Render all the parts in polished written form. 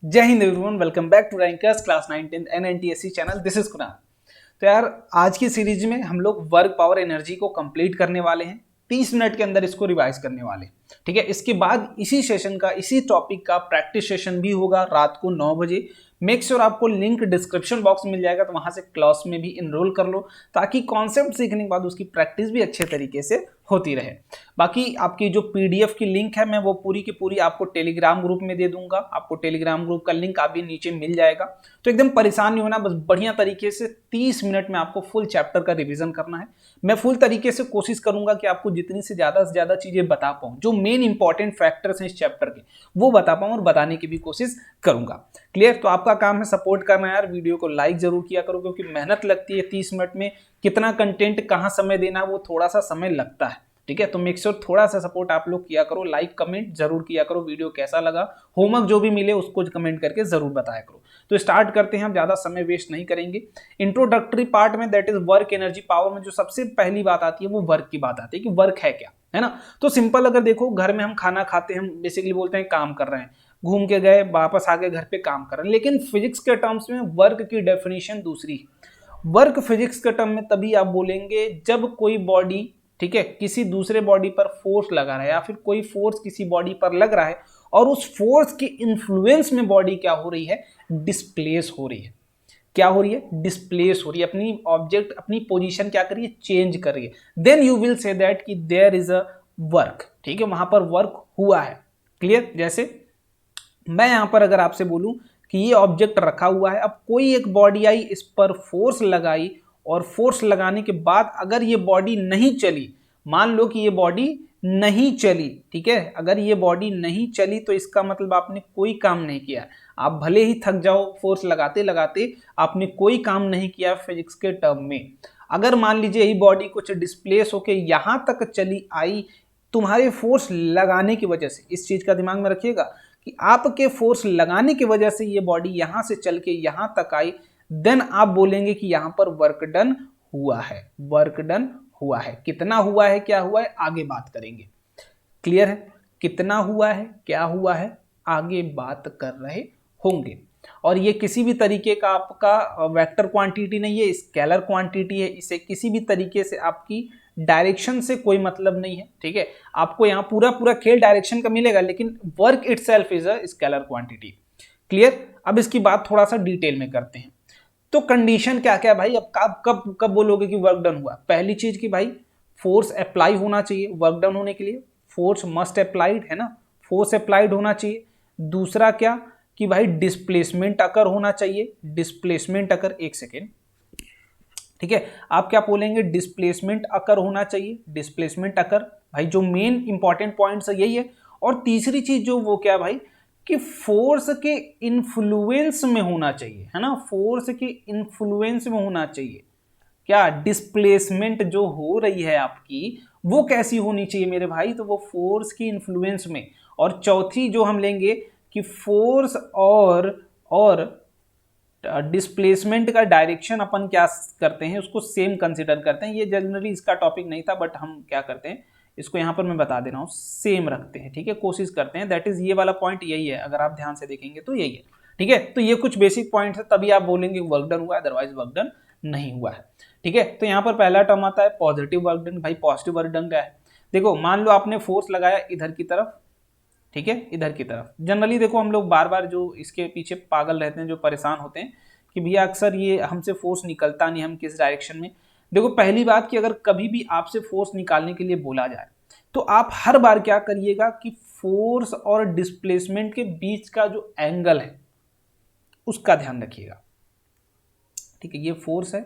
जय हिंद everyone, welcome back to Rankers class 9 10 NNTSC channel. This is Kunal. तो यार, आज की सीरीज में हम लोग वर्क पावर एनर्जी को कंप्लीट करने वाले हैं। 30 मिनट के अंदर इसको रिवाइज करने वाले हैं। ठीक है, इसके बाद इसी सेशन का, इसी टॉपिक का प्रैक्टिस सेशन भी होगा रात को 9 बजे। मेक श्योर आपको लिंक डिस्क्रिप्शन बॉक्स में मिल जाएगा, तो वहां से क्लास में भी इनरोल कर लो, ताकि कॉन्सेप्ट सीखने के बाद उसकी प्रैक्टिस भी अच्छे तरीके से होती रहे। बाकी आपकी जो पीडीएफ की लिंक है, मैं वो पूरी की पूरी आपको टेलीग्राम ग्रुप में दे दूंगा। आपको टेलीग्राम ग्रुप का लिंक अभी नीचे मिल जाएगा। तो एकदम परेशान नहीं होना, बस बढ़िया तरीके से 30 मिनट में आपको फुल चैप्टर का रिवीजन करना है। मैं फुल तरीके से कोशिश करूंगा कि आपको जितनी से ज्यादा चीजें बता पाऊं, जो मेन इंपॉर्टेंट फैक्टर्स हैं इस चैप्टर के, वो बता पाऊं और बताने की भी कोशिश करूंगा। क्लियर? तो आपका काम है सपोर्ट करना यार। वीडियो को लाइक जरूर किया करो, क्योंकि मेहनत लगती है 30 मिनट में। कितना कंटेंट कहाँ समय देना, वो थोड़ा सा समय लगता है। ठीक है, तो मेक श्योर थोड़ा सा सपोर्ट आप लोग किया करो। लाइक कमेंट जरूर किया करो। वीडियो कैसा लगा, होमवर्क जो भी मिले उसको कमेंट करके जरूर बताया करो। तो स्टार्ट करते हैं, हम ज्यादा समय वेस्ट नहीं करेंगे। इंट्रोडक्टरी पार्ट में, that is work energy power में, जो सबसे पहली बात आती है वो वर्क की बात आती है कि वर्क है क्या, है ना। तो सिंपल, अगर देखो घर में हम खाना खाते हैं, हम बेसिकली बोलते हैं काम कर रहे हैं, घूम के गए वापस आ गए घर पे काम कर रहे हैं। लेकिन फिजिक्स के टर्म्स में वर्क की डेफिनेशन दूसरी है। वर्क फिजिक्स के टर्म में तभी आप बोलेंगे जब कोई बॉडी, ठीक है, किसी दूसरे बॉडी पर फोर्स लगा रहा है, या फिर कोई फोर्स किसी बॉडी पर लग रहा है, और उस फोर्स के इन्फ्लुएंस में बॉडी क्या हो रही है, डिस्प्लेस हो रही है। क्या हो रही है? डिस्प्लेस हो रही है। अपनी ऑब्जेक्ट, अपनी पोजीशन क्या कर रही है, चेंज कर रही है। Then you will say that कि देयर इज अ वर्क। ठीक है, वहां पर वर्क हुआ है। क्लियर? जैसे मैं यहां पर अगर आपसे बोलूं कि ये ऑब्जेक्ट रखा हुआ है, अब कोई एक बॉडी आई, इस पर फोर्स लगाई, और फोर्स लगाने के बाद अगर ये बॉडी नहीं चली, मान लो कि ये बॉडी नहीं चली, ठीक है, अगर ये बॉडी नहीं चली तो इसका मतलब आपने कोई काम नहीं किया। आप भले ही थक जाओ फोर्स लगाते लगाते, आपने कोई काम नहीं किया फिजिक्स के टर्म में। अगर मान लीजिए यही बॉडी कुछ डिस्प्लेस होके यहां तक चली आई, तुम्हारे फोर्स लगाने की वजह से, इस चीज का दिमाग में रखिएगा कि आपके फोर्स लगाने की वजह से ये बॉडी यहां से चल के यहां तक आई, देन आप बोलेंगे कि यहां पर वर्क डन हुआ है। वर्क डन हुआ है। कितना हुआ है, क्या हुआ है, आगे बात करेंगे। क्लियर है? कितना हुआ है, क्या हुआ है, आगे बात कर रहे होंगे। और ये किसी भी तरीके का आपका वेक्टर क्वांटिटी नहीं है, स्केलर क्वांटिटी है। इसे किसी भी तरीके से आपकी डायरेक्शन से कोई मतलब नहीं है। ठीक है, आपको यहाँ पूरा पूरा खेल डायरेक्शन का मिलेगा, लेकिन work itself is a scalar quantity. Clear? अब इसकी बात थोड़ा सा डिटेल में करते हैं। तो कंडीशन क्या क्या भाई, अब कब कब कब बोलोगे कि वर्क डन हुआ? पहली चीज कि भाई फोर्स अप्लाई होना चाहिए वर्क डन होने के लिए। फोर्स मस्ट अप्लाइड, है ना, फोर्स अप्लाइड होना चाहिए। दूसरा क्या कि भाई डिस्प्लेसमेंट अकर होना चाहिए। डिस्प्लेसमेंट अकर, एक सेकेंड, ठीक है, आप क्या बोलेंगे, डिस्प्लेसमेंट अकर होना चाहिए। डिस्प्लेसमेंट अकर, भाई जो मेन इंपॉर्टेंट पॉइंट्स है यही है। और तीसरी चीज जो वो क्या भाई, कि फोर्स के इन्फ्लुएंस में होना चाहिए, है ना, फोर्स के इन्फ्लुएंस में होना चाहिए। क्या डिस्प्लेसमेंट जो हो रही है आपकी, वो कैसी होनी चाहिए मेरे भाई, तो वो फोर्स की इन्फ्लुएंस में। और चौथी जो हम लेंगे कि फोर्स और डिस्प्लेसमेंट का डायरेक्शन अपन क्या करते हैं, उसको सेम कंसिडर करते हैं। ये जनरली इसका टॉपिक नहीं था, बट हम क्या करते हैं, इसको यहाँ पर मैं बता दे रहा हूँ, सेम रखते हैं। ठीक है, कोशिश करते हैं, दैट इज ये वाला पॉइंट यही है। अगर आप ध्यान से देखेंगे तो यही है। ठीक है, तो ये कुछ बेसिक पॉइंट है, तभी आप बोलेंगे वर्क डन हुआ है, अदरवाइज वर्क डन नहीं हुआ है। ठीक है, तो यहाँ पर पहला टर्म आता है पॉजिटिव वर्क डन। भाई पॉजिटिव वर्क डन क्या है? देखो, मान लो आपने फोर्स लगाया इधर की तरफ, ठीक है, इधर की तरफ। जनरली देखो, हम लोग बार बार जो इसके पीछे पागल रहते हैं, जो परेशान होते हैं कि भैया अक्सर ये हमसे फोर्स निकलता नहीं, हम किस डायरेक्शन में। देखो, पहली बात कि अगर कभी भी आपसे फोर्स निकालने के लिए बोला जाए, तो आप हर बार क्या करिएगा कि फोर्स और डिस्प्लेसमेंट के बीच का जो एंगल है उसका ध्यान रखिएगा। ठीक है, ये फोर्स है,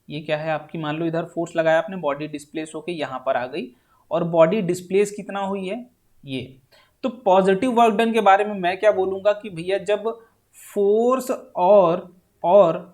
ये क्या है आपकी, मान लो इधर फोर्स लगाया आपने, बॉडी डिस्प्लेस होके यहां पर आ गई, और बॉडी डिस्प्लेस कितना हुई है, ये। तो पॉजिटिव वर्क डन के बारे में मैं क्या बोलूंगा कि भैया जब फोर्स और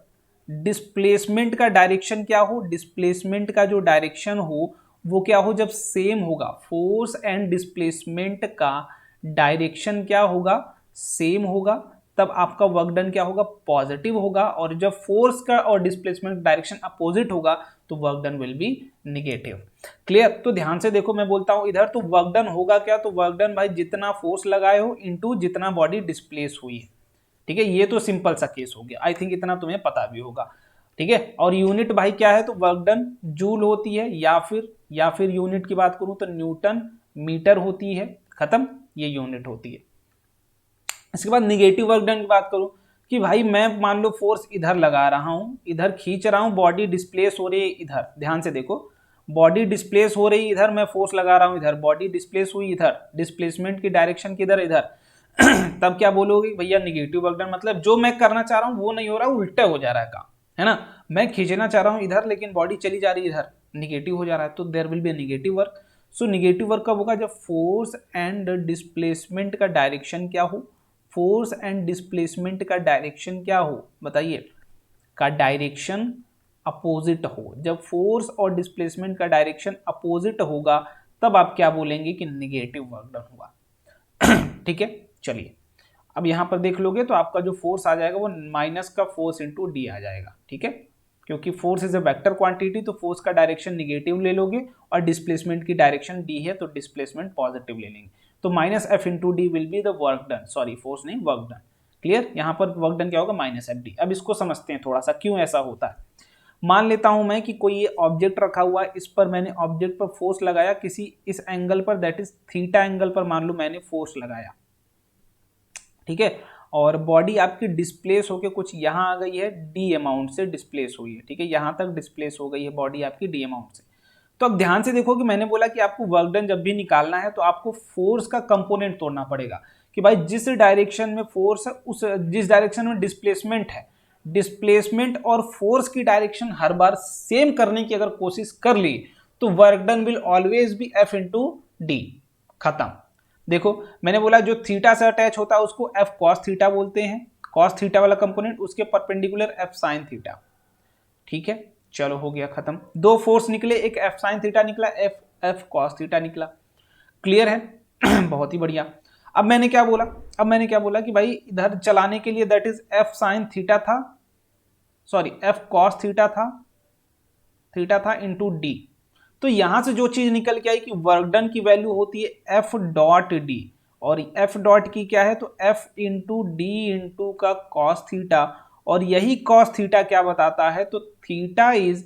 डिस्प्लेसमेंट का डायरेक्शन क्या हो, डिस्प्लेसमेंट का जो डायरेक्शन हो वो क्या हो, जब सेम होगा, फोर्स एंड डिस्प्लेसमेंट का डायरेक्शन क्या होगा, सेम होगा, तब आपका वर्क डन क्या होगा, पॉजिटिव होगा। और जब फोर्स का और डिस्प्लेसमेंट डायरेक्शन अपोजिट होगा तो work done will be negative. Clear? तो ध्यान से देखो, मैं बोलता हूं इधर, तो वर्क डन होगा क्या, तो वर्क डन भाई जितना फोर्स लगाए हो इनटू जितना बॉडी डिस्प्लेस हुई है। ठीक है, ये तो सिंपल सा केस हो गया, आई थिंक इतना तुम्हें पता भी होगा। ठीक है, और यूनिट भाई क्या है, तो वर्क डन जूल होती है, या फिर यूनिट की बात करूं तो न्यूटन मीटर होती है, खत्म, ये यूनिट होती है। इसके बाद निगेटिव वर्क डन की बात करूं कि भाई मैं मान लो फोर्स इधर लगा रहा हूं, इधर खींच रहा हूं, बॉडी डिस्प्लेस हो रही है इधर, ध्यान से देखो, बॉडी डिस्प्लेस हो रही इधर, मैं फोर्स लगा रहा हूं इधर, बॉडी डिस्प्लेस हुई इधर, डिस्प्लेसमेंट की डायरेक्शन किधर, इधर तब क्या बोलोगे भैया, निगेटिव वर्क डन, मतलब जो मैं करना चाह रहा हूं वो नहीं हो रहा, उल्टा हो जा रहा है काम, है ना, मैं खींचना चाह रहा हूं इधर लेकिन बॉडी चली जा रही है इधर, निगेटिव हो जा रहा है, तो there will be negative work. So negative work कब होगा, जब फोर्स एंड डिस्प्लेसमेंट का डायरेक्शन क्या हो, फोर्स एंड डिस्प्लेसमेंट का डायरेक्शन क्या हो, बताइए, का डायरेक्शन अपोजिट हो। जब फोर्स और डिस्प्लेसमेंट का डायरेक्शन अपोजिट होगा तब आप क्या बोलेंगे कि निगेटिव वर्क डन हुआ। ठीक है, चलिए अब यहां पर देख लोगे तो आपका जो फोर्स आ जाएगा वो माइनस का फोर्स इंटू डी आ जाएगा। ठीक है, क्योंकि force is a vector quantity तो फोर्स का डायरेक्शन निगेटिव ले लोगे और डिस्प्लेसमेंट की डायरेक्शन डी है तो डिस्प्लेसमेंट पॉजिटिव ले लेंगे, तो minus F into D will be the work done, sorry force नहीं वर्क डन। क्लियर, यहां पर वर्क डन क्या होगा, माइनस एफ डी। अब इसको समझते हैं थोड़ा सा क्यों ऐसा होता है। मान लेता हूं मैं कि कोई ये ऑब्जेक्ट रखा हुआ है, इस पर मैंने ऑब्जेक्ट पर फोर्स लगाया किसी इस एंगल पर, दैट इज थीटा एंगल पर मान लो मैंने फोर्स लगाया, ठीक है, और बॉडी आपकी डिस्प्लेस होकर कुछ यहां आ गई है, डी अमाउंट से डिस्प्लेस हुई है। ठीक है, यहां तक डिस्प्लेस हो गई है बॉडी आपकी डी अमाउंट से। तो अब ध्यान से देखो कि मैंने बोला कि आपको वर्क डन जब भी निकालना है तो आपको फोर्स का कंपोनेंट तोड़ना पड़ेगा कि भाई जिस डायरेक्शन में फोर्स है उस जिस डायरेक्शन में डिस्प्लेसमेंट है, डिस्प्लेसमेंट और फोर्स की डायरेक्शन हर बार सेम करने की अगर कोशिश कर ली तो work done will always be F into D, खत्म। देखो मैंने बोला जो थीटा से अटैच होता है उसको एफ कॉस थीटा बोलते हैं, कॉस थीटा वाला कंपोनेंट, उसके परपेंडिकुलर एफ साइन थीटा। ठीक है, चलो हो गया खत्म, दो फोर्स निकले, एक एफ साइन थीटा निकला, एफ कॉस थीटा निकला। क्लियर है बहुत ही बढ़िया। अब मैंने क्या बोला कि भाई इधर चलाने के लिए that is F sine theta था, सॉरी एफ कॉस थीटा था इंटू डी। तो यहां से जो चीज निकल के आई कि वर्क डन की वैल्यू होती है एफ डॉट डी, और एफ डॉट की क्या है तो एफ इंटू डी इंटू का कॉस थीटा, और यही कॉस थीटा क्या बताता है तो theta is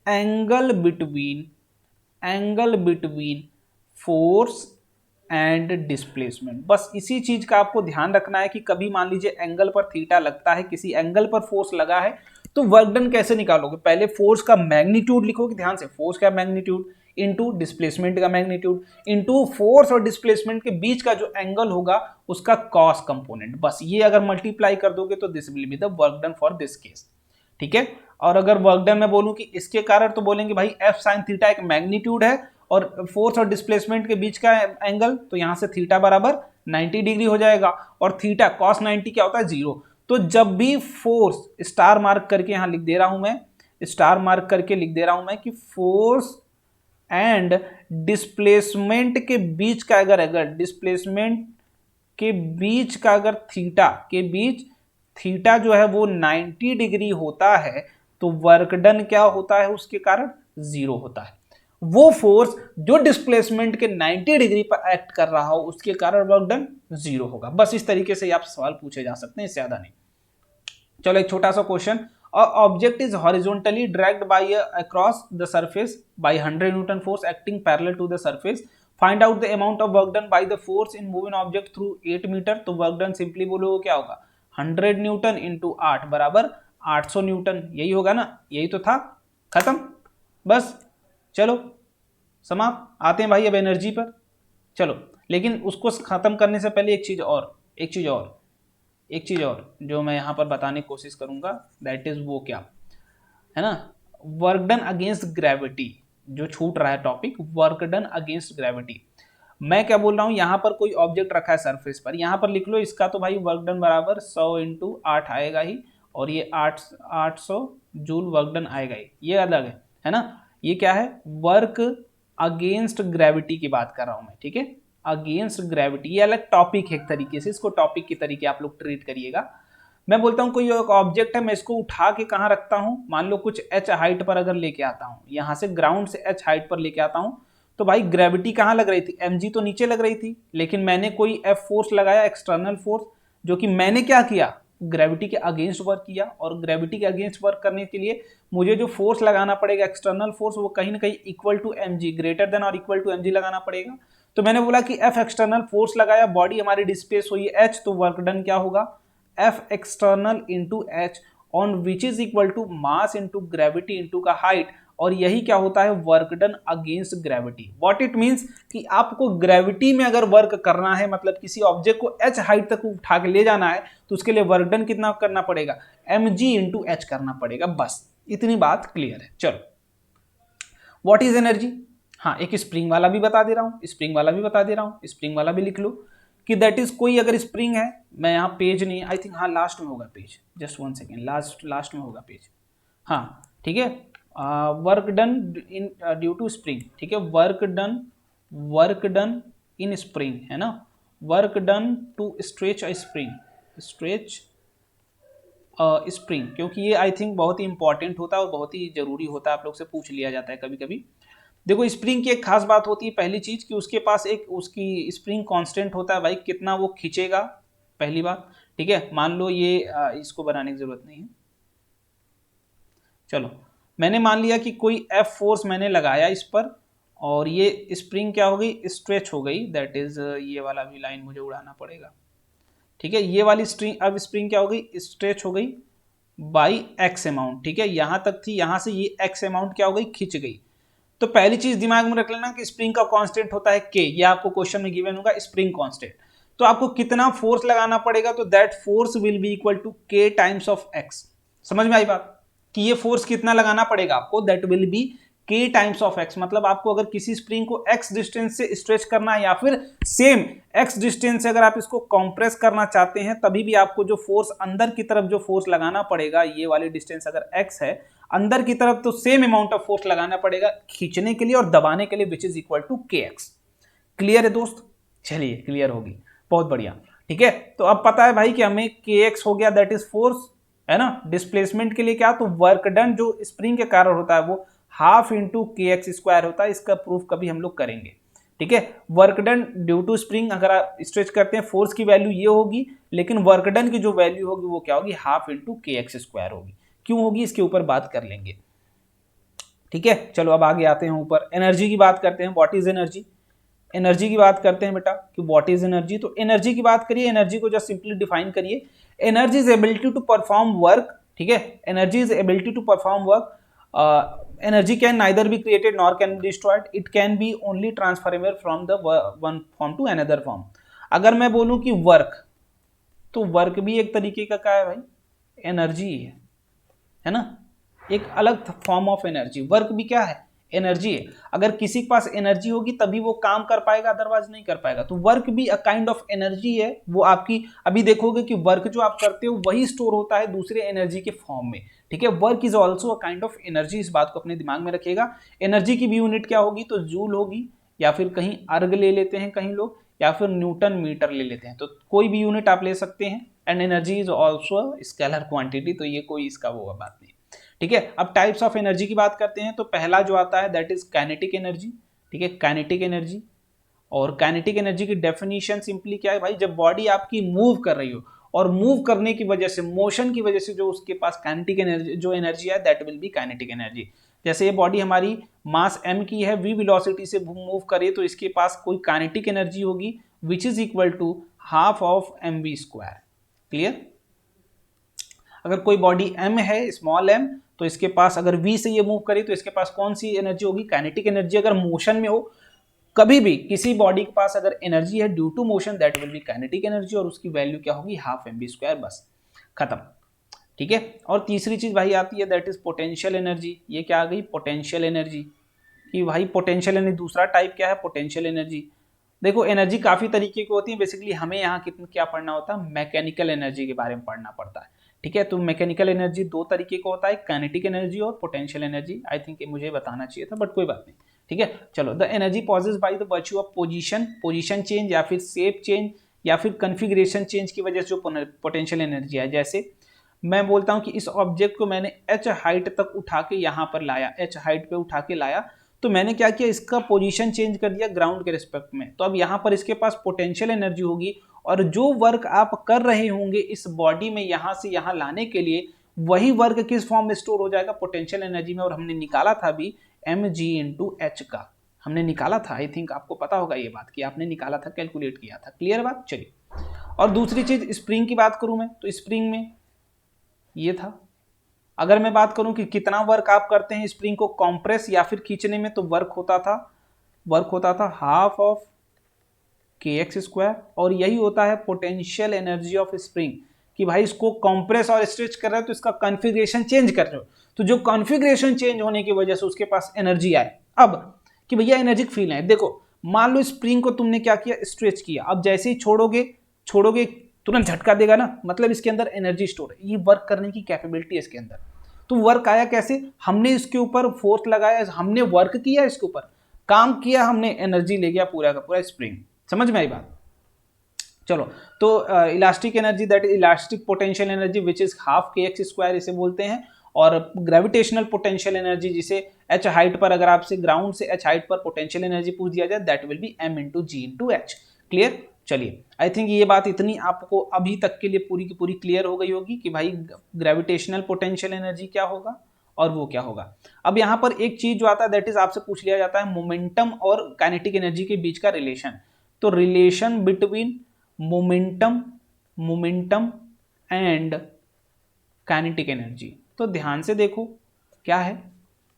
angle between force and displacement. बस इसी चीज का आपको ध्यान रखना है कि कभी मान लीजिए एंगल पर थीटा लगता है, किसी एंगल पर फोर्स लगा है, तो वर्क डन कैसे निकालोगे, पहले फोर्स का मैग्नीट्यूड लिखोगे, ध्यान से, फोर्स का मैग्नीट्यूड इंटू डिस्प्लेसमेंट का मैग्नीट्यूड इंटू फोर्स और डिस्प्लेसमेंट के बीच का जो एंगल होगा उसका कॉस कंपोनेंट। बस ये अगर मल्टीप्लाई कर दोगे तो this will be the work done for this case. ठीक है, और अगर वर्क डन में बोलूं कि इसके कारण तो बोलेंगे भाई एफ साइन थीटा एक मैग्नीट्यूड है और फोर्स और डिस्प्लेसमेंट के बीच का एंगल, तो यहां से थीटा बराबर 90 डिग्री हो जाएगा, और थीटा कॉस 90 क्या होता है, 0। तो जब भी फोर्स, स्टार मार्क करके यहां लिख दे रहा हूं मैं, स्टार मार्क करके लिख दे रहा हूं मैं कि फोर्स एंड डिस्प्लेसमेंट के बीच का अगर डिस्प्लेसमेंट के बीच का अगर थीटा के बीच थीटा जो है वो 90 डिग्री होता है तो वर्क डन क्या होता है, उसके कारण 0 होता है। वो फोर्स जो डिस्प्लेसमेंट के 90 डिग्री पर एक्ट कर रहा हो उसके कारण वर्क डन 0 होगा। बस इस तरीके से आप सवाल पूछे जा सकते हैं, इससे ज्यादा नहीं। चलो एक छोटा सा question, object is horizontally dragged by across the surface by 100 newton force acting parallel to the surface, find out the amount of work done by the force in moving object through 8 metre. तो work done simply बोलो क्या होगा, 100 Newton into 8 बराबर 800 Newton, यही होगा ना, यही तो था, खत्म। बस चलो समाप्त। आते हैं भाई अब एनर्जी पर। चलो लेकिन उसको खत्म करने से पहले एक चीज और जो मैं यहां पर बताने की कोशिश करूंगा, दैट इज वो क्या है ना, वर्क डन अगेंस्ट ग्रेविटी, जो छूट रहा है topic, work done against gravity. मैं क्या बोल रहा हूं, यहां पर कोई ऑब्जेक्ट रखा है सरफेस पर, यहां पर लिख लो इसका तो भाई वर्क डन बराबर 100 इंटू 8 आएगा ही, और ये 800 जूल वर्क डन आएगा ही, ये अलग है ना। ये क्या है, वर्क अगेंस्ट ग्रेविटी की बात कर रहा हूं मैं, ठीक है, अगेंस्ट ग्रेविटी, ये अलग टॉपिक है एक तरीके से, इसको टॉपिक की तरीके आप लोग ट्रीट करिएगा। मैं बोलता हूं कोई एक ऑब्जेक्ट है, मैं इसको उठा के कहां रखता हूं, मान लो कुछ h हाइट पर अगर लेके आता हूं, यहां से ग्राउंड से h हाइट पर लेके आता हूं, तो भाई ग्रेविटी कहां लग रही थी, mg तो नीचे लग रही थी, लेकिन मैंने कोई F फोर्स लगाया, एक्सटर्नल फोर्स, जो कि मैंने क्या किया, ग्रेविटी के अगेंस्ट वर्क किया, और ग्रेविटी के अगेंस्ट वर्क करने के लिए मुझे जो फोर्स लगाना पड़ेगा एक्सटर्नल फोर्स, वो कहीं ना कहीं equal to mg, greater than और इक्वल टू mg लगाना पड़ेगा। तो मैंने बोला कि F एक्सटर्नल फोर्स लगाया, बॉडी हमारी डिस्प्लेस हुई h, तो वर्क डन क्या होगा F external into h on which is equal to mass into gravity into का हाइट, और यही क्या होता है work done against gravity. What it means कि आपको ग्रेविटी में अगर वर्क करना है, मतलब किसी ऑब्जेक्ट को h हाइट तक उठा के ले जाना है, तो उसके लिए वर्क डन कितना करना पड़ेगा mg इंटू h करना पड़ेगा। बस इतनी बात क्लियर है। चलो व्हाट इज एनर्जी, हाँ एक स्प्रिंग वाला भी बता दे रहा हूँ, स्प्रिंग वाला भी बता दे रहा हूँ, स्प्रिंग वाला भी लिख लो कि दैट इज, कोई अगर स्प्रिंग है, मैं यहाँ पेज नहीं, आई थिंक हाँ लास्ट में होगा पेज, जस्ट 1 सेकेंड, लास्ट में होगा पेज, हाँ ठीक है। Work done in due to spring, ठीक है, वर्क डन इन स्प्रिंग है ना, work done to stretch a spring, stretch spring, क्योंकि ये आई थिंक बहुत ही इंपॉर्टेंट होता है और बहुत ही जरूरी होता है, आप लोग से पूछ लिया जाता है कभी कभी। देखो स्प्रिंग की एक खास बात होती है, पहली चीज कि उसके पास एक उसकी स्प्रिंग कांस्टेंट होता है भाई, कितना वो खींचेगा, पहली बात, ठीक है। मान लो ये इसको बनाने की जरूरत नहीं है, चलो मैंने मान लिया कि कोई F फोर्स मैंने लगाया इस पर, और ये स्प्रिंग क्या हो गई स्ट्रेच हो गई, दैट इज ये वाला भी लाइन मुझे उड़ाना पड़ेगा, ठीक है। ये वाली स्ट्रिंग, अब स्प्रिंग क्या हो गई स्ट्रेच हो गई बाई x अमाउंट, ठीक है, यहां तक थी, यहां से ये x अमाउंट क्या हो गई खिंच गई। तो पहली चीज दिमाग में रख लेना कि स्प्रिंग का कांस्टेंट होता है k, ये आपको क्वेश्चन में गिवन होगा स्प्रिंग कांस्टेंट। तो आपको कितना फोर्स लगाना पड़ेगा, तो that force will be equal to k times of x। समझ में आई बात कि ये फोर्स कितना लगाना पड़ेगा आपको, that will B k times of x। मतलब आपको अगर किसी स्प्रिंग को x डिस्टेंस से स्ट्रेच करना है, या फिर सेम x डिस्टेंस से अगर आप इसको कंप्रेस करना चाहते हैं, तभी भी आपको जो फोर्स अंदर की तरफ जो फोर्स लगाना पड़ेगा, ये वाली डिस्टेंस अगर x है अंदर की तरफ, तो सेम अमाउंट ऑफ फोर्स लगाना पड़ेगा खींचने के लिए और दबाने के लिए, which is equal to kx। Clear है दोस्त, चलिए क्लियर होगी, बहुत बढ़िया, ठीक है। तो अब पता है भाई कि हमें kx हो गया, दैट इज फोर्स है ना, डिस्प्लेसमेंट के लिए क्या, तो वर्क डन जो स्प्रिंग के कारण होता है वो हाफ इंटू kx स्क्वायर होता है, इसका प्रूफ कभी हम लोग करेंगे, ठीक है। Work done due to spring अगर आप स्ट्रेच करते हैं, फोर्स की वैल्यू ये होगी, लेकिन वर्क डन की जो वैल्यू होगी वो क्या होगी हाफ इंटू kx स्क्वायर होगी। क्यों होगी इसके ऊपर बात कर लेंगे, ठीक है। चलो अब आगे आते हैं ऊपर, एनर्जी की बात करते हैं। व्हाट इज एनर्जी, एनर्जी की बात करते हैं बेटा कि व्हाट इज एनर्जी। तो एनर्जी की बात करिए, एनर्जी को जस्ट सिंपली डिफाइन करिए, energy is ability to perform work, ठीक है, energy is ability to perform work. energy can neither be created nor can be destroyed, it can be only transferable from the one form to another form। अगर मैं बोलूं कि work, तो work भी एक तरीके का क्या है भाई एनर्जी है ना, एक अलग फॉर्म ऑफ एनर्जी, वर्क भी क्या है एनर्जी है। अगर किसी के पास एनर्जी होगी तभी वो काम कर पाएगा, अदरवाइज नहीं कर पाएगा। तो वर्क भी अ काइंड ऑफ एनर्जी है, वो आपकी अभी देखोगे कि वर्क जो आप करते हो वही स्टोर होता है दूसरे एनर्जी के फॉर्म में, ठीक है। Work is also a kind of energy, इस बात को अपने दिमाग में रखिएगा। एनर्जी की भी यूनिट क्या होगी, तो जूल होगी, या फिर कहीं अर्ग ले लेते हैं कहीं लोग, या फिर न्यूटन मीटर ले लेते हैं, तो कोई भी यूनिट आप ले सकते हैं। And energy is also scalar quantity, तो ये कोई इसका वो बात नहीं, ठीक है। अब टाइप्स ऑफ एनर्जी की बात करते हैं, तो पहला जो आता है दैट इज काइनेटिक एनर्जी, ठीक है, काइनेटिक एनर्जी। और काइनेटिक एनर्जी की डेफिनेशन सिंपली क्या है भाई, जब बॉडी आपकी मूव कर रही हो और मूव करने की वजह से, मोशन की वजह से जो उसके पास काइनेटिक एनर्जी जो एनर्जी है that will be kinetic energy. जैसे ये बॉडी हमारी मास m की है, v वेलोसिटी से मूव करे, तो इसके पास कोई काइनेटिक एनर्जी होगी which is equal to half of mv square. Clear, अगर कोई बॉडी m है स्मॉल m, तो इसके पास अगर v से ये मूव करे तो इसके पास कौन सी एनर्जी होगी काइनेटिक एनर्जी। अगर मोशन में हो कभी भी किसी बॉडी के पास अगर एनर्जी है due to motion that will be kinetic energy, और उसकी वैल्यू क्या होगी हाफ mv स्क्वायर, बस खत्म, ठीक है। और तीसरी चीज भाई आती है दैट इज पोटेंशियल एनर्जी। ये क्या आ गई पोटेंशियल एनर्जी, कि भाई पोटेंशियल एनर्जी दूसरा टाइप क्या है पोटेंशियल एनर्जी। देखो एनर्जी काफी तरीके की होती है, बेसिकली हमें यहाँ कितना क्या पढ़ना होता है मैकेनिकल एनर्जी के बारे में पढ़ना पड़ता है, ठीक है। तो मैकेनिकल एनर्जी दो तरीके का होता है, काइनेटिक एनर्जी और पोटेंशियल एनर्जी। आई थिंक मुझे बताना चाहिए था बट कोई बात नहीं, ठीक है। चलो, the energy possess by the virtue of position change, या फिर शेप चेंज, या फिर कन्फिग्रेशन चेंज की वजह से जो पोटेंशियल एनर्जी है। जैसे मैं बोलता हूं कि इस ऑब्जेक्ट को मैंने h हाइट तक उठा के यहाँ पर लाया, h हाइट पे उठा के लाया, तो मैंने क्या किया इसका पोजीशन चेंज कर दिया ग्राउंड के रिस्पेक्ट में, तो अब यहाँ पर इसके पास पोटेंशियल एनर्जी होगी और जो वर्क आप कर रहे होंगे इस बॉडी में यहां से यहां लाने के लिए, वही वर्क किस फॉर्म में स्टोर हो जाएगा, पोटेंशियल एनर्जी में। और हमने निकाला था अभी mg/h का, हमने निकाला था, आई थिंक आपको पता होगा ये बात कि आपने निकाला था, कैलकुलेट किया था। क्लियर बात। चलिए, और दूसरी चीज स्प्रिंग की बात करूं मैं, तो स्प्रिंग में ये था। अगर मैं बात करूं कि कितना वर्क आप करते हैं स्प्रिंग को कॉम्प्रेस या फिर खींचने में, तो वर्क होता था हाफ ऑफ kx², और यही होता है पोटेंशियल एनर्जी ऑफ स्प्रिंग, कि भाई इसको कंप्रेस और स्ट्रेच कर रहे हो तो इसका कॉन्फ़िगरेशन चेंज कर रहे हो, तो जो कॉन्फ़िगरेशन चेंज होने की वजह से उसके पास एनर्जी आए। अब कि भैया एनर्जिक फील है, देखो मान लो स्प्रिंग को तुमने क्या किया, स्ट्रेच किया, अब जैसे ही छोड़ोगे तुरंत झटका देगा ना, मतलब इसके अंदर एनर्जी स्टोर है, ये वर्क करने की कैपेबिलिटी है इसके अंदर। तो वर्क आया कैसे, हमने इसके ऊपर फोर्स लगाया, हमने वर्क किया, इसके ऊपर काम किया, हमने एनर्जी ले गया पूरा का पूरा स्प्रिंग। समझ में आई बात। चलो, तो elastic energy that is elastic potential energy which is half kx² इसे बोलते हैं। और ग्रेविटेशनल पोटेंशियल एनर्जी, जिसे h हाइट पर, अगर आपसे ग्राउंड से h हाइट पर पोटेंशियल एनर्जी पूछ दिया जाए, that will B m/g/h। Clear. चलिए, आई थिंक ये बात इतनी आपको अभी तक के लिए पूरी की पूरी क्लियर हो गई होगी कि भाई ग्रेविटेशनल पोटेंशियल एनर्जी क्या होगा और वो क्या होगा। अब यहाँ पर एक चीज जो आता है दैट इज आपसे पूछ लिया जाता है मोमेंटम और काइनेटिक एनर्जी के बीच का रिलेशन। तो relation between momentum and kinetic energy, तो ध्यान से देखो क्या है,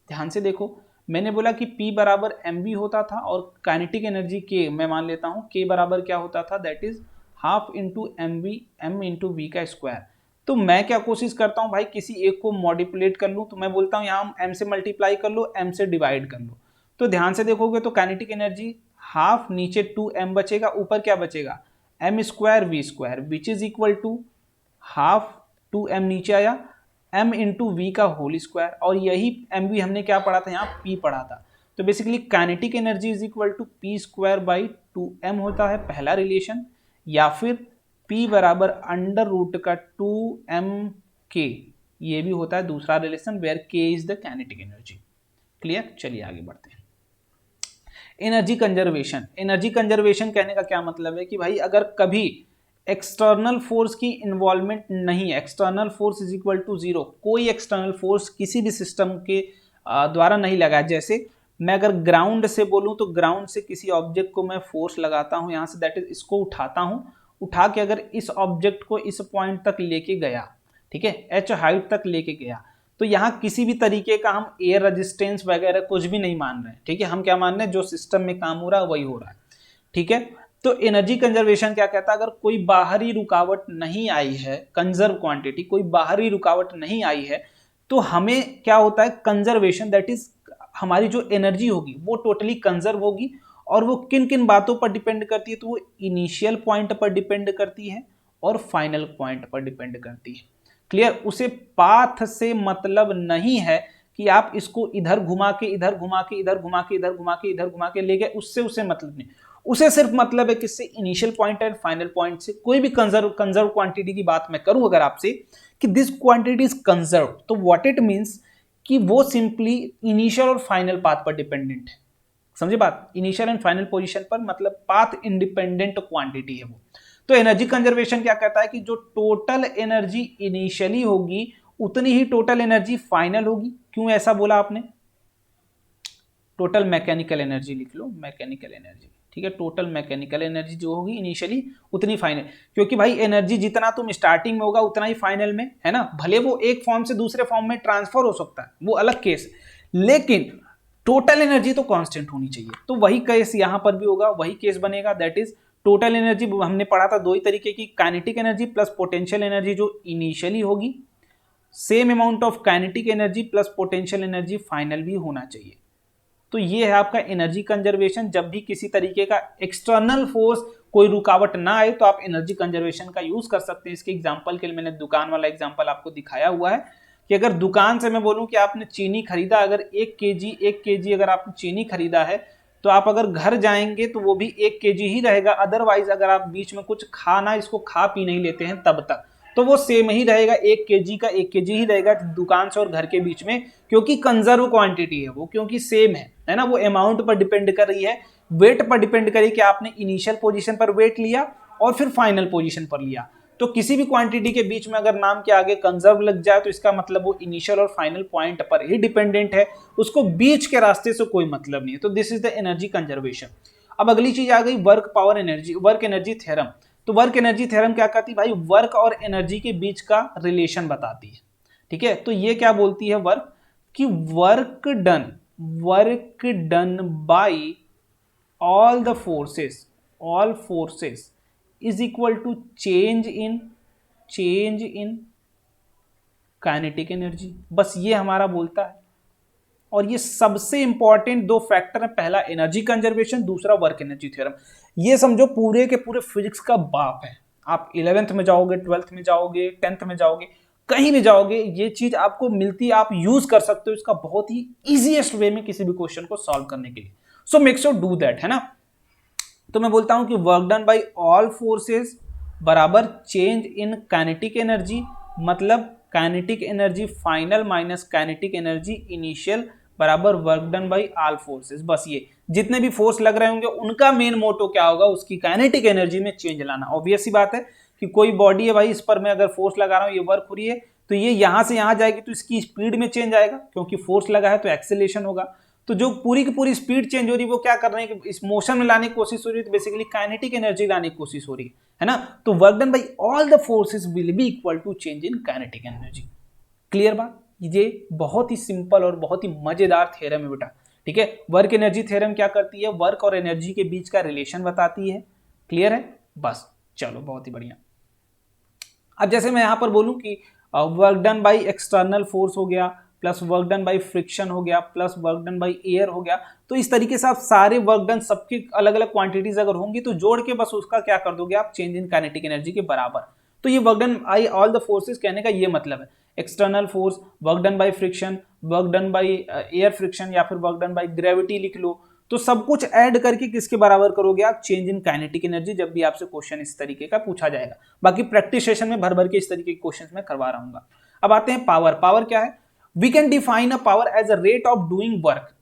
ध्यान से देखो। मैंने बोला कि P बराबर mv होता था, और काइनेटिक एनर्जी K मैं मान लेता हूं K बराबर क्या होता था, that is half into m/v का स्क्वायर। तो मैं क्या कोशिश करता हूं भाई, किसी एक को मॉडिपुलेट कर लूं, तो मैं बोलता हूं यहाँ m से मल्टीप्लाई कर लो, m से डिवाइड कर लो। तो ध्यान से देखोगे तो काइनेटिक एनर्जी हाफ, नीचे 2m बचेगा, ऊपर क्या बचेगा m²v² which is equal to half 2m नीचे आया m/v का होल स्क्वायर, और यही mv हमने क्या पढ़ा था, यहाँ p पढ़ा था। तो basically kinetic energy is equal to p²/2m होता है पहला रिलेशन, या फिर p बराबर √2mk, ये भी होता है दूसरा relation, where k is the kinetic energy. Clear. चलिए आगे बढ़ते हैं। एनर्जी कंजर्वेशन कहने का क्या मतलब है कि भाई अगर कभी एक्सटर्नल फोर्स की इन्वॉल्वमेंट नहीं है, external force is equal to 0, कोई एक्सटर्नल फोर्स किसी भी सिस्टम के द्वारा नहीं लगा। जैसे मैं अगर ग्राउंड से बोलूं, तो ग्राउंड से किसी ऑब्जेक्ट को मैं फोर्स लगाता हूं यहाँ से, दैट इज इसको उठाता हूं, उठा के अगर इस ऑब्जेक्ट को इस पॉइंट तक लेके गया, ठीक है, h हाइट तक लेके गया, तो यहाँ किसी भी तरीके का हम एयर रेजिस्टेंस वगैरह कुछ भी नहीं मान रहे हैं, ठीक है। हम क्या मान रहे हैं, जो सिस्टम में काम हो रहा है वही हो रहा है, ठीक है। तो एनर्जी कंजर्वेशन क्या कहता है, अगर कोई बाहरी रुकावट नहीं आई है, कंजर्व क्वांटिटी, कोई बाहरी रुकावट नहीं आई है, तो हमें क्या होता है, कंजर्वेशन, दैट इज हमारी जो एनर्जी होगी वो टोटली कंजर्व होगी। और वो किन किन बातों पर डिपेंड करती है, तो वो इनिशियल पॉइंट पर डिपेंड करती है और फाइनल पॉइंट पर डिपेंड करती है। क्लियर। उसे पाथ से मतलब नहीं है कि आप इसको इधर घुमा के इधर घुमा के इधर घुमा के इधर घुमा के इधर घुमा के ले गए, उससे उसे मतलब नहीं, उसे सिर्फ मतलब है किससे, initial point and final point से। कोई भी कंजर्व क्वांटिटी की बात मैं करूं अगर आपसे कि दिस क्वांटिटी इज कंजर्व, तो व्हाट इट मींस कि वो सिंपली इनिशियल और फाइनल पाथ पर डिपेंडेंट है। समझे बात, इनिशियल एंड फाइनल पोजीशन पर, मतलब पाथ इंडिपेंडेंट क्वांटिटी है वो। तो एनर्जी कंजर्वेशन क्या कहता है कि जो टोटल एनर्जी इनिशियली होगी उतनी ही टोटल एनर्जी फाइनल होगी। क्यों ऐसा बोला आपने, टोटल मैकेनिकल एनर्जी लिख लो, मैकेनिकल एनर्जी, ठीक है। टोटल मैकेनिकल एनर्जी जो होगी इनिशियली उतनी फाइनल, क्योंकि भाई एनर्जी जितना तुम स्टार्टिंग में होगा उतना ही फाइनल में है ना, भले वो एक फॉर्म से दूसरे फॉर्म में ट्रांसफर हो सकता है, वो अलग केस, लेकिन टोटल एनर्जी तो कांस्टेंट होनी चाहिए। तो वही केस यहां पर भी होगा, वही केस बनेगा, दैट इज टोटल एनर्जी हमने पढ़ा था दो ही तरीके की, kinetic energy plus potential energy जो इनिशियली होगी, same amount of kinetic energy plus potential energy final भी होना चाहिए। तो ये है आपका एनर्जी कंजर्वेशन। जब भी किसी तरीके का एक्सटर्नल फोर्स, कोई रुकावट ना आए, तो आप एनर्जी कंजर्वेशन का यूज कर सकते हैं। इसके एग्जांपल के लिए मैंने दुकान वाला एग्जांपल आपको दिखाया हुआ है कि अगर दुकान से मैं बोलूं कि आपने चीनी खरीदा, अगर 1 केजी अगर आपने चीनी खरीदा है, तो आप अगर घर जाएंगे तो वो भी 1 केजी ही रहेगा। अदरवाइज अगर आप बीच में कुछ खाना इसको खा पी नहीं लेते हैं तब तक, तो वो सेम ही रहेगा, 1 केजी का 1 केजी ही रहेगा दुकान से और घर के बीच में, क्योंकि कंजर्व क्वांटिटी है वो, क्योंकि सेम है ना। वो अमाउंट पर डिपेंड कर रही है, वेट पर डिपेंड करी कि आपने इनिशियल पोजीशन पर वेट लिया और फिर फाइनल पोजीशन पर लिया। तो किसी भी क्वांटिटी के बीच में अगर नाम के आगे कंजर्व लग जाए तो इसका मतलब वो इनिशियल और फाइनल पॉइंट पर ही डिपेंडेंट है, उसको बीच के रास्ते से कोई मतलब नहीं है। तो this is the energy conservation. अब अगली चीज आ गई work power energy, work energy theorem. तो वर्क एनर्जी थ्योरम क्या कहती है भाई, वर्क और एनर्जी के बीच का रिलेशन बताती है। ठीक है, तो ये क्या बोलती है वर्क कि work done bye all the forces, all forces is equal to change in kinetic energy. बस ये हमारा बोलता है। और ये सबसे इंपॉर्टेंट दो फैक्टर है, पहला एनर्जी कंजर्वेशन, दूसरा वर्क एनर्जी थ्योरम। ये समझो पूरे के पूरे फिजिक्स का बाप है। आप 11th में जाओगे, 12th में जाओगे, 10th में जाओगे, कहीं भी जाओगे, ये चीज आपको मिलती है, आप यूज कर सकते हो इसका बहुत ही इजीएस्ट वे में किसी भी क्वेश्चन को सॉल्व करने के लिए। So make sure do that, है ना। तो मैं बोलता हूं कि work done by all forces बराबर चेंज इन काइनेटिक एनर्जी, मतलब kinetic energy final minus kinetic energy initial बराबर work done by all forces. बस ये जितने भी फोर्स लग रहे होंगे उनका मेन मोटो क्या होगा, उसकी काइनेटिक एनर्जी में चेंज लाना। ऑब्वियस सी बात है कि कोई बॉडी है भाई, इस पर मैं अगर फोर्स लगा रहा हूं, ये वर्क हो रही है, तो ये यहां से यहां जाएगी तो इसकी स्पीड में चेंज आएगा, क्योंकि फोर्स लगा है तो एक्सेलरेशन होगा। तो जो पूरी की पूरी स्पीड चेंज हो रही है वो क्या कर रहे हैं कि इस मोशन में लाने की कोशिश हो रही है, तो बेसिकली काइनेटिक एनर्जी लाने की कोशिश हो रही है ना। तो work done by all the forces will be equal to change in kinetic energy. Clear बात, ये बहुत ही सिंपल और बहुत ही मजेदार थ्योरम है बेटा। ठीक है, वर्क एनर्जी थ्योरम क्या करती है, वर्क और एनर्जी के बीच का रिलेशन बताती है। क्लियर है, बस चलो बहुत ही बढ़िया। अब जैसे मैं यहां पर बोलूं कि work done by external force हो गया, plus work done by friction हो गया, plus work done by air हो गया, तो इस तरीके से आप सारे वर्क डन सबकी अलग अलग क्वांटिटीज अगर होंगी तो जोड़ के बस उसका क्या कर दोगे आप, चेंज इन काइनेटिक एनर्जी के बराबर। तो ये work done by all the forces कहने का ये मतलब है, external force, work done by friction, work done by air friction, या फिर वर्क डन बाय ग्रेविटी लिख लो। तो सब कुछ ऐड करके किसके बराबर करोगे आप, चेंज इन काइनेटिक एनर्जी, जब भी आपसे क्वेश्चन इस तरीके का पूछा जाएगा। बाकी प्रैक्टिस सेशन में भर भर के इस तरीके के क्वेश्चन मैं करवा रहा हूँ। अब आते हैं पावर। पावर क्या है, we can define a power as a rate of doing work.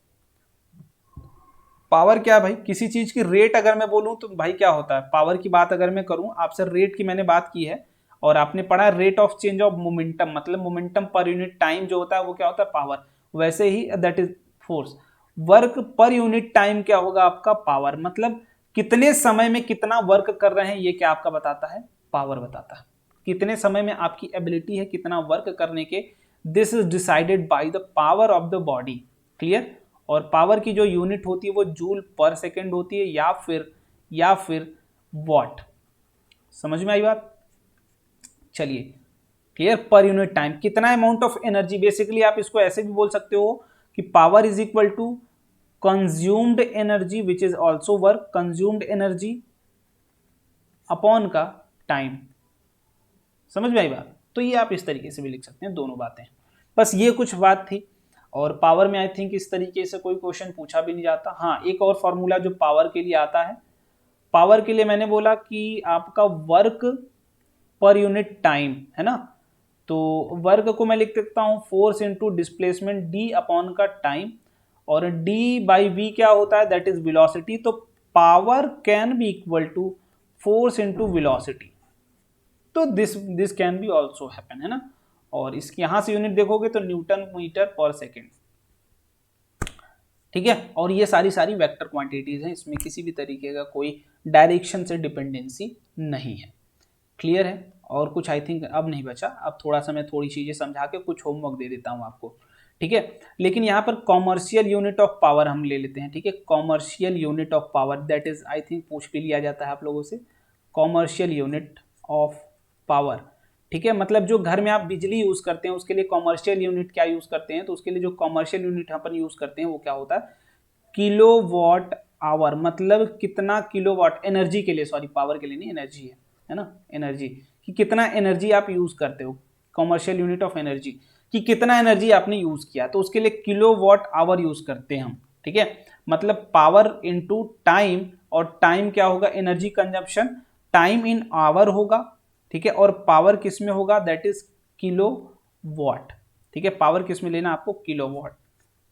Power क्या है भाई, किसी चीज की रेट अगर मैं बोलूं तो भाई क्या होता है, पावर की बात अगर मैं करूं आपसे, रेट की मैंने बात की है और आपने पढ़ा rate of change of momentum, मतलब मोमेंटम पर यूनिट टाइम जो होता है वो क्या होता है, पावर। वैसे ही that is force, work per unit time क्या होगा आपका, पावर। मतलब कितने समय में कितना वर्क कर रहे हैं, ये क्या आपका बताता है, पावर बताता है। कितने समय में आपकी एबिलिटी है कितना वर्क करने के, this is decided by the power of the body. Clear, और पावर की जो यूनिट होती है वो जूल पर सेकेंड होती है या फिर वॉट। समझ में आई बात, चलिए क्लियर। पर यूनिट टाइम कितना अमाउंट ऑफ एनर्जी, बेसिकली आप इसको ऐसे भी बोल सकते हो कि power is equal to consumed energy which is also work, consumed energy upon का टाइम। समझ में आई बात, तो ये आप इस तरीके से भी लिख सकते हैं दोनों बातें। बस ये कुछ बात थी। और पावर में आई थिंक इस तरीके से कोई क्वेश्चन पूछा भी नहीं जाता। हाँ, एक और फॉर्मूला जो पावर के लिए आता है, पावर के लिए मैंने बोला कि आपका वर्क पर यूनिट टाइम है ना, तो वर्क को मैं लिख सकता हूँ force into displacement D upon का टाइम, और डी बाई वी क्या होता है, दैट इज वेलोसिटी। तो power can be equal to force into velocity. तो this can be also happen, है ना। और इसकी यहां से यूनिट देखोगे तो न्यूटन मीटर पर सेकेंड। ठीक है, और ये सारी वेक्टर क्वांटिटीज हैं, इसमें किसी भी तरीके का कोई डायरेक्शन से डिपेंडेंसी नहीं है। क्लियर है, और कुछ आई थिंक अब नहीं बचा। अब थोड़ा सा मैं थोड़ी चीजें समझा के कुछ होमवर्क दे देता हूं आपको। ठीक है, लेकिन यहाँ पर कॉमर्शियल यूनिट ऑफ पावर हम ले लेते हैं। ठीक है, commercial unit of power, that is I think पूछ भी लिया जाता है आप लोगों से, कॉमर्शियल यूनिट ऑफ पावर। ठीक है, मतलब जो घर में आप बिजली यूज करते हैं उसके लिए कॉमर्शियल यूनिट क्या यूज करते हैं, तो उसके लिए जो कॉमर्शियल यूनिट यहाँ पर यूज करते हैं वो क्या होता है, किलोवाट आवर। मतलब कितना किलोवाट एनर्जी के लिए, सॉरी पावर के लिए नहीं, एनर्जी है ना, एनर्जी कि कितना एनर्जी आप यूज करते हो, कॉमर्शियल यूनिट ऑफ एनर्जी कि कितना एनर्जी आपने यूज किया, तो उसके लिए किलोवाट आवर यूज करते हैं हम। ठीक है, मतलब पावर इनटू टाइम, और टाइम क्या होगा, energy consumption, time in hour होगा। ठीक है, और पावर किस में होगा, दैट इज किलोवाट। ठीक है, पावर किस में लेना आपको, किलोवाट।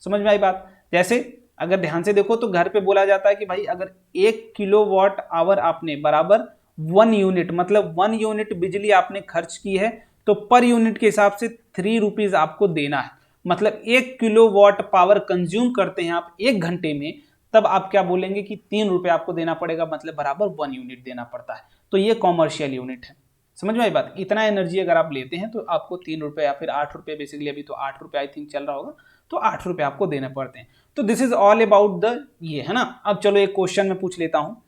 समझ में आई बात। जैसे अगर ध्यान से देखो तो घर पे बोला जाता है कि भाई अगर 1 किलोवाट आवर आपने बराबर 1 यूनिट, मतलब 1 यूनिट बिजली आपने खर्च की है तो पर यूनिट के हिसाब से 3 रुपीज आपको देना है। मतलब 1 किलोवाट पावर कंज्यूम करते हैं आप 1 घंटे में, तब आप क्या बोलेंगे कि 3 रुपए आपको देना पड़ेगा, मतलब बराबर 1 यूनिट देना पड़ता है। तो ये कॉमर्शियल यूनिट है। समझ में आई बात? इतना एनर्जी अगर आप लेते हैं तो आपको 3 रुपए या फिर 8 रुपए, बेसिकली अभी तो 8 रुपए आई थिंक चल रहा होगा, तो 8 रुपए आपको देने पड़ते हैं। तो this is all about the ये, है ना। अब चलो एक क्वेश्चन मैं पूछ लेता हूँ।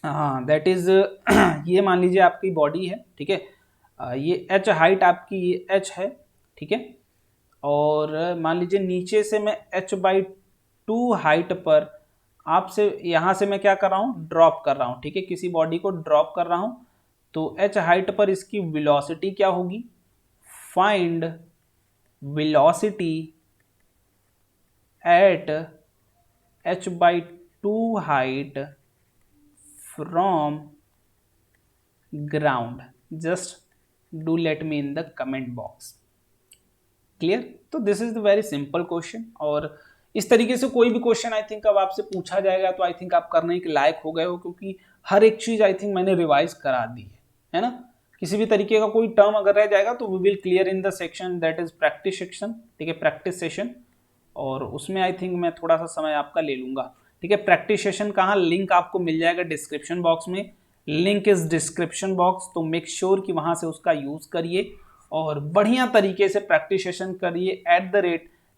हाँ, दैट इज ये मान लीजिए आपकी बॉडी है, ठीक है, ये h हाइट आपकी, ये h है, ठीक है, और मान लीजिए नीचे से मैं h/2 हाइट पर आपसे यहाँ से मैं क्या कर रहा हूँ, ड्रॉप कर रहा हूँ, ठीक है, किसी बॉडी को ड्रॉप कर रहा हूँ। तो h हाइट पर इसकी वेलोसिटी क्या होगी, find velocity at h/2 height from ground. Just do let me in the comment box. Clear? तो this is the very simple question, और इस तरीके से कोई भी क्वेश्चन आई थिंक अब आपसे पूछा जाएगा तो आई थिंक आप करने के लायक हो गए हो, क्योंकि हर एक चीज आई थिंक मैंने रिवाइज करा दी है ना। किसी भी तरीके का कोई टर्म अगर रह जाएगा तो we will clear in the section that is practice section, ठीक है, प्रैक्टिस सेशन, और उसमें आई थिंक मैं थोड़ा सा समय आपका ले लूंगा, ठीक है। प्रैक्टिस सेशन कहाँ, लिंक आपको मिल जाएगा डिस्क्रिप्शन बॉक्स में, लिंक इज डिस्क्रिप्शन बॉक्स, तो मेक श्योर कि वहां से उसका यूज करिए और बढ़िया तरीके से प्रैक्टिस सेशन करिए at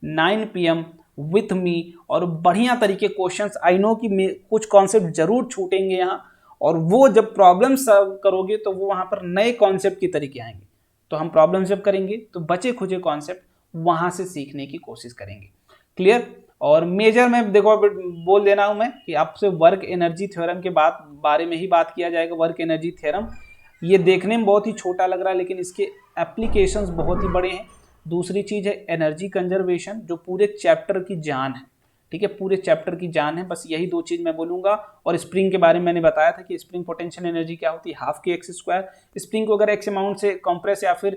9 PM विथ मी, और बढ़िया तरीके क्वेश्चंस, आई नो कि कुछ कॉन्सेप्ट जरूर छूटेंगे यहाँ, और वो जब प्रॉब्लम सॉल्व करोगे तो वो वहाँ पर नए कॉन्सेप्ट की तरीके आएंगे। तो हम प्रॉब्लम जब करेंगे तो बचे खुचे कॉन्सेप्ट वहाँ से सीखने की कोशिश करेंगे। क्लियर? और मेजर में देखो बोल देना हूँ मैं कि आपसे वर्क एनर्जी थ्योरम के बारे में ही बात किया जाएगा। वर्क एनर्जी थ्योरम ये देखने में बहुत ही छोटा लग रहा है, लेकिन इसके एप्लीकेशंस बहुत ही बड़े हैं। दूसरी चीज है एनर्जी कंजर्वेशन, जो पूरे चैप्टर की जान है, ठीक है, पूरे चैप्टर की जान है। बस यही दो चीज मैं बोलूंगा। और स्प्रिंग के बारे में मैंने बताया था कि स्प्रिंग पोटेंशियल एनर्जी क्या होती है, हाफ के एक्स स्क्वायर। स्प्रिंग को अगर एक्स अमाउंट से कंप्रेस या फिर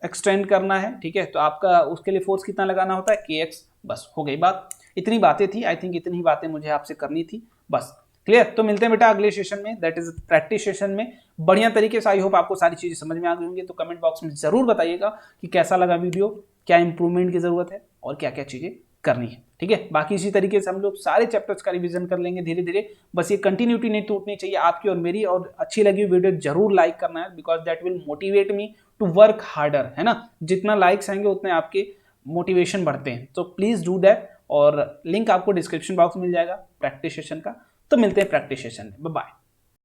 एक्सटेंड करना है, ठीक है, तो आपका उसके लिए फोर्स कितना लगाना होता है, के एक्स। बस हो गई बात, इतनी बातें थी, आई थिंक इतनी बातें मुझे आपसे करनी थी, बस। क्लियर? तो मिलते हैं बेटा अगले सेशन में, दैट इज प्रैक्टिस सेशन में, बढ़िया तरीके से। आई होप आपको सारी चीजें समझ में आ गई होंगी। तो कमेंट बॉक्स में जरूर बताइएगा कि कैसा लगा वीडियो, क्या इंप्रूवमेंट की जरूरत है और क्या क्या चीजें करनी है, ठीक है। बाकी इसी तरीके से हम लोग सारे चैप्टर्स का रिवीजन कर लेंगे धीरे धीरे। बस ये कंटिन्यूटी नहीं टूटनी चाहिए आपकी और मेरी, और अच्छी लगी वीडियो जरूर लाइक करना है, because that will motivate me to work harder, है ना। जितना लाइक्स आएंगे उतने आपके मोटिवेशन बढ़ते हैं, तो प्लीज डू दैट। और लिंक आपको डिस्क्रिप्शन बॉक्स में मिल जाएगा प्रैक्टिस सेशन का। तो मिलते हैं प्रैक्टिस सेशन में, बाय बाय।